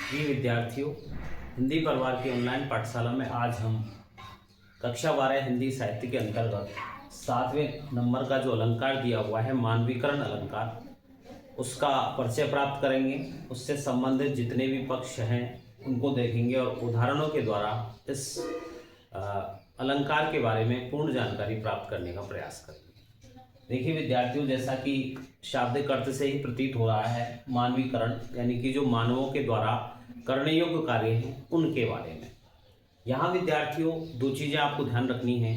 प्रिय विद्यार्थियों, हिंदी परिवार की ऑनलाइन पाठशाला में आज हम कक्षा 12 हिंदी साहित्य के अंतर्गत 7वें नंबर का जो अलंकार दिया हुआ है मानवीकरण अलंकार, उसका परिचय प्राप्त करेंगे। उससे संबंधित जितने भी पक्ष हैं उनको देखेंगे और उदाहरणों के द्वारा इस अलंकार के बारे में पूर्ण जानकारी प्राप्त करने का प्रयास करेंगे। देखिए विद्यार्थियों, जैसा कि शाब्दिक अर्थ से ही प्रतीत हो रहा है, मानवीकरण यानी कि जो मानवों के द्वारा करने योग्य कार्य हैं उनके बारे में। यहाँ विद्यार्थियों दो चीज़ें आपको ध्यान रखनी है।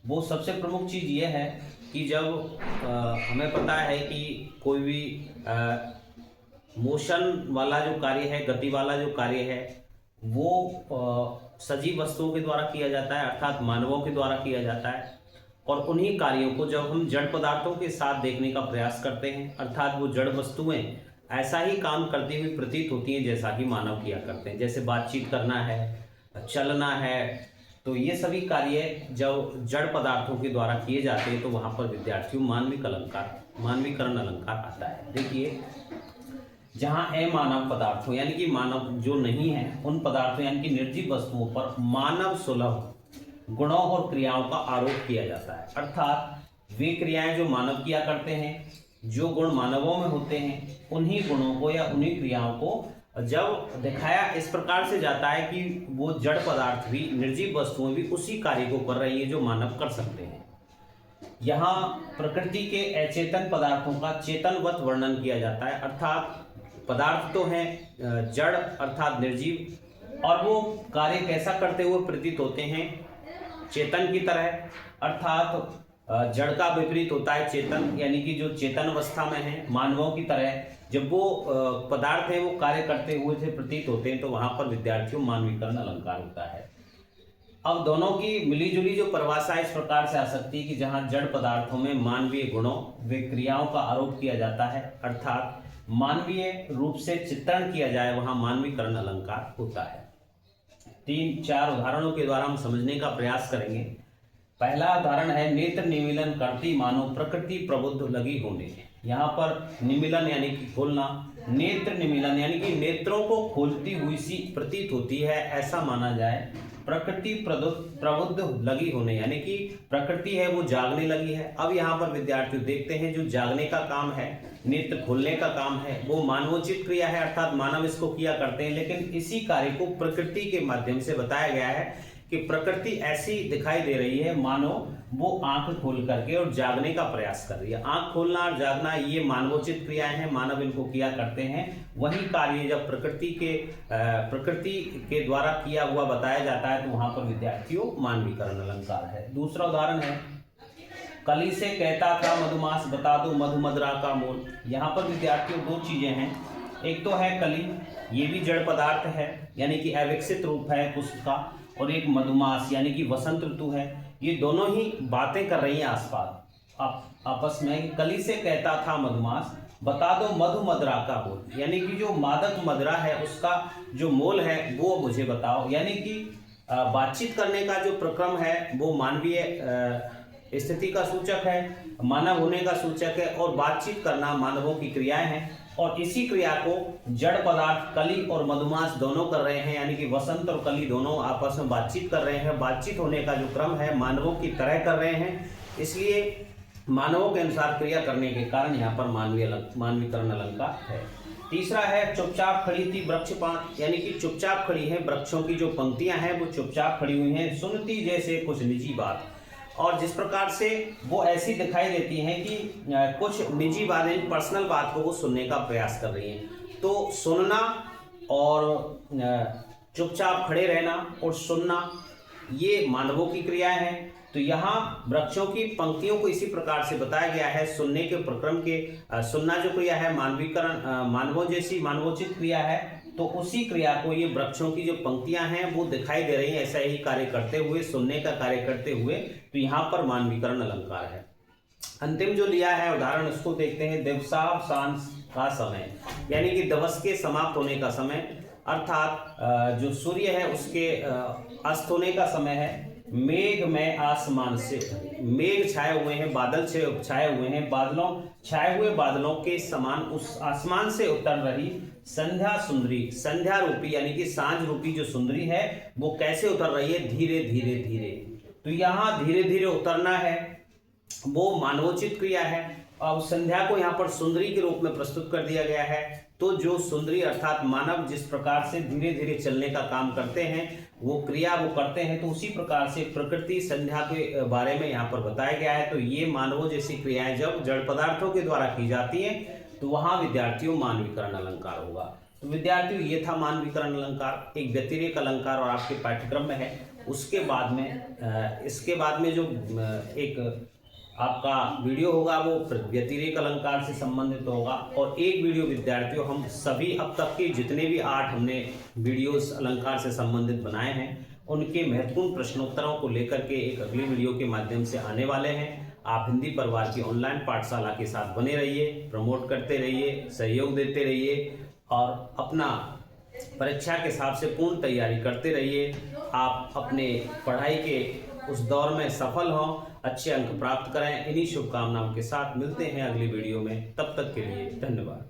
वो सबसे प्रमुख चीज़ ये है कि जब हमें पता है कि कोई भी मोशन वाला जो कार्य है, गति वाला जो कार्य है, वो सजीव वस्तुओं के द्वारा किया जाता है, अर्थात मानवों के द्वारा किया जाता है। और उन्हीं कार्यों को जब हम जड़ पदार्थों के साथ देखने का प्रयास करते हैं, अर्थात वो जड़ वस्तुएं ऐसा ही काम करती हुई प्रतीत होती हैं जैसा कि मानव किया करते हैं। जैसे बातचीत करना है, चलना है, तो ये सभी कार्य जब जड़ पदार्थों के द्वारा किए जाते हैं तो वहाँ पर विद्यार्थियों मानवीकरण अलंकार आता है। देखिए, जहाँ अमानव पदार्थों यानी कि मानव जो नहीं है उन पदार्थों यानी कि निर्जीव वस्तुओं पर मानव सुलभ गुणों और क्रियाओं का आरोप किया जाता है। अर्थात वे क्रियाएं जो मानव किया करते हैं, जो गुण मानवों में होते हैं, उन्हीं गुणों को या उन्हीं क्रियाओं को जब दिखाया इस प्रकार से जाता है कि वो जड़ पदार्थ भी, निर्जीव वस्तुएं भी उसी कार्य को कर रही है जो मानव कर सकते हैं। यहाँ प्रकृति के अचेतन पदार्थों का चेतनवत वर्णन किया जाता है। अर्थात पदार्थ तो हैं जड़ अर्थात निर्जीव, और वो कार्य कैसा करते हुए प्रतीत होते हैं, चेतन की तरह। अर्थात जड़ का विपरीत होता है चेतन, यानी कि जो चेतन अवस्था में है मानवों की तरह जब वो पदार्थ है वो कार्य करते हुए से प्रतीत होते हैं, तो वहां पर विद्यार्थियों मानवीकरण अलंकार होता है। अब दोनों की मिलीजुली जो परिभाषा इस प्रकार से आ सकती है कि जहां जड़ पदार्थों में मानवीय गुणों व क्रियाओं का आरोप किया जाता है, अर्थात मानवीय रूप से चित्रण किया जाए, वहां मानवीकरण अलंकार होता है। 3-4 उदाहरणों के द्वारा हम समझने का प्रयास करेंगे। पहला उदाहरण है, नेत्र निमीलन करती मानो प्रकृति प्रबुद्ध लगी होने। यहाँ पर निमीलन यानी कि खोलना, नेत्र निमीलन यानी कि नेत्रों को खोलती हुई सी प्रतीत होती है, ऐसा माना जाए। प्रकृति प्रबुद्ध लगी होने यानी कि प्रकृति है वो जागने लगी है। अब यहाँ पर विद्यार्थी देखते हैं जो जागने का काम है, नेत्र खोलने का काम है, वो मानवोचित क्रिया है, अर्थात मानव इसको किया करते हैं। लेकिन इसी कार्य को प्रकृति के माध्यम से बताया गया है कि प्रकृति ऐसी दिखाई दे रही है मानो वो आंख खोल करके और जागने का प्रयास कर रही है। आंख खोलना और जागना ये मानवोचित क्रियाएं हैं, मानव इनको किया करते हैं। वही कार्य जब प्रकृति के द्वारा किया हुआ बताया जाता है तो वहां पर विद्यार्थियों मानवीकरण अलंकार है। दूसरा उदाहरण है, कली से कहता था मधुमास बता दो मधुमदरा का मोल। यहाँ पर विद्यार्थियों दो चीजें हैं। एक तो है कली, ये भी जड़ पदार्थ है यानी कि अविकसित रूप है पुष्प का, और एक मधुमास यानी कि वसंत ऋतु है। ये दोनों ही बातें कर रही हैं आसपास आपस में। कली से कहता था मधुमास बता दो मधुमदरा का मोल, यानी कि जो मादक मदरा है उसका जो मोल है वो मुझे बताओ। यानी कि बातचीत करने का जो प्रक्रम है वो मानवीय स्थिति का सूचक है, मानव होने का सूचक है, और बातचीत करना मानवों की क्रियाएं हैं। और इसी क्रिया को जड़ पदार्थ कली और मधुमास दोनों कर रहे हैं, यानी कि वसंत और कली दोनों आपस में बातचीत कर रहे हैं। बातचीत होने का जो क्रम है मानवों की तरह कर रहे हैं, इसलिए मानवों के अनुसार क्रिया करने के कारण यहाँ पर मानवीकरण अलंकार है। तीसरा है, चुपचाप खड़ी थी वृक्षपात, यानी कि चुपचाप खड़ी है, वृक्षों की जो पंक्तियां हैं वो चुपचाप खड़ी हुई हैं, सुनती जैसे कुछ निजी बात। और जिस प्रकार से वो ऐसी दिखाई देती हैं कि कुछ निजी बातें, पर्सनल बात को वो सुनने का प्रयास कर रही हैं। तो सुनना और चुपचाप खड़े रहना और सुनना ये मानवों की क्रियाएं हैं। तो यहाँ वृक्षों की पंक्तियों को इसी प्रकार से बताया गया है। सुनने के प्रक्रम के सुनना जो क्रिया है मानवीकरण मानवों जैसी मानवोचित क्रिया है, तो उसी क्रिया को ये वृक्षों की जो पंक्तियां हैं वो दिखाई दे रही हैं ऐसा ही कार्य करते हुए, सुनने का कार्य करते हुए, तो यहाँ पर मानवीकरण अलंकार है। अंतिम जो लिया है उदाहरण उसको देखते हैं, दिवसावसान का समय, यानी कि दिवस के समाप्त होने का समय, अर्थात जो सूर्य है उसके अस्त होने का समय है। मेघ में आसमान से, मेघ छाए हुए हैं, बादल से छाए हुए हैं, छाए हुए बादलों के समान उस आसमान से उतर रही संध्या सुंदरी, संध्या रूपी यानी कि सांझ रूपी जो सुंदरी है वो कैसे उतर रही है, धीरे धीरे धीरे। तो यहाँ धीरे धीरे उतरना है वो मानवोचित क्रिया है। अब संध्या को यहाँ पर सुंदरी के रूप में प्रस्तुत कर दिया गया है। तो जो सुंदरी अर्थात मानव जिस प्रकार से धीरे धीरे चलने का काम करते हैं, वो क्रिया वो करते हैं, तो उसी प्रकार से प्रकृति संध्या के बारे में यहाँ पर बताया गया है। तो ये मानवों जैसी क्रियाएं जब जड़ पदार्थों के द्वारा की जाती हैं तो वहां विद्यार्थियों मानवीकरण अलंकार होगा। तो विद्यार्थियों ये था मानवीकरण अलंकार, एक व्यतिरेक अलंकार और आपके पाठ्यक्रम में है। उसके बाद में इसके बाद में जो एक आपका वीडियो होगा वो व्यतिरेक अलंकार से संबंधित होगा। और एक वीडियो विद्यार्थियों हम सभी अब तक के जितने भी 8 हमने वीडियोस अलंकार से संबंधित बनाए हैं उनके महत्वपूर्ण प्रश्नोत्तरों को लेकर के एक अगली वीडियो के माध्यम से आने वाले हैं। आप हिंदी परिवार की ऑनलाइन पाठशाला के साथ बने रहिए, प्रमोट करते रहिए, सहयोग देते रहिए और अपना परीक्षा के हिसाब से पूर्ण तैयारी करते रहिए। आप अपने पढ़ाई के उस दौर में सफल हों, अच्छे अंक प्राप्त करें। इन्हीं शुभकामनाओं के साथ मिलते हैं अगली वीडियो में। तब तक के लिए धन्यवाद।